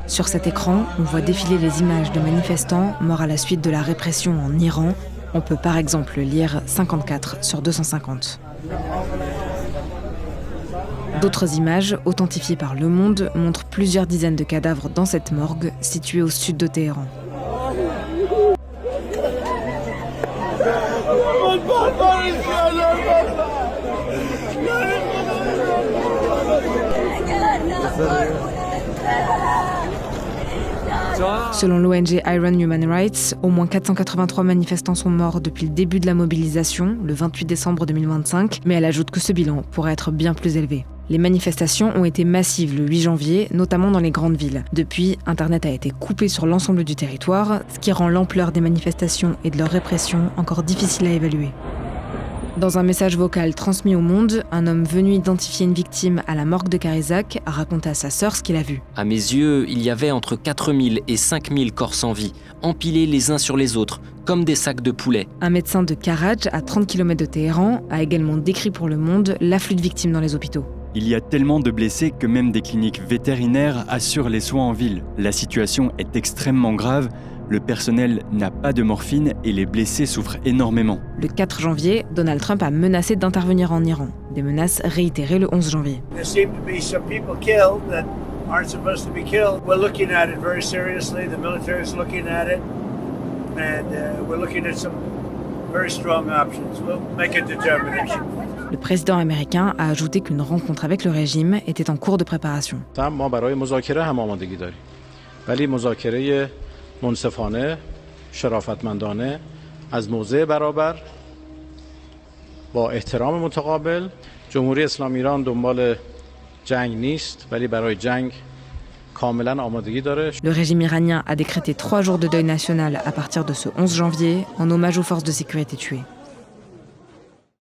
Sur cet écran, on voit défiler les images de manifestants morts à la suite de la répression en Iran. On peut par exemple lire 54 sur 250. D'autres images, authentifiées par Le Monde, montrent plusieurs dizaines de cadavres dans cette morgue située au sud de Téhéran. Selon l'ONG Iran Human Rights, au moins 483 manifestants sont morts depuis le début de la mobilisation, le 28 décembre 2025, mais elle ajoute que ce bilan pourrait être bien plus élevé. Les manifestations ont été massives le 8 janvier, notamment dans les grandes villes. Depuis, Internet a été coupé sur l'ensemble du territoire, ce qui rend l'ampleur des manifestations et de leur répression encore difficile à évaluer. Dans un message vocal transmis au Monde, un homme venu identifier une victime à la morgue de Karisak a raconté à sa sœur ce qu'il a vu. À mes yeux, il y avait entre 4000 et 5000 corps sans vie, empilés les uns sur les autres, comme des sacs de poulet. Un médecin de Karaj, à 30 km de Téhéran, a également décrit pour Le Monde l'afflux de victimes dans les hôpitaux. Il y a tellement de blessés que même des cliniques vétérinaires assurent les soins en ville. La situation est extrêmement grave. Le personnel n'a pas de morphine et les blessés souffrent énormément. Le 4 janvier, Donald Trump a menacé d'intervenir en Iran. Des menaces réitérées le 11 janvier. Le président américain a ajouté qu'une rencontre avec le régime était en cours de préparation. منصفانه، شرافتمندانه، از موضع برابر، با احترام متقابل، جمهوری اسلامی ایران دنبال جنگ نیست ولی برای جنگ کاملا آمادگی داره. Le régime iranien a décrété 3 jours de deuil national à partir de ce 11 janvier en hommage aux forces de sécurité tuées.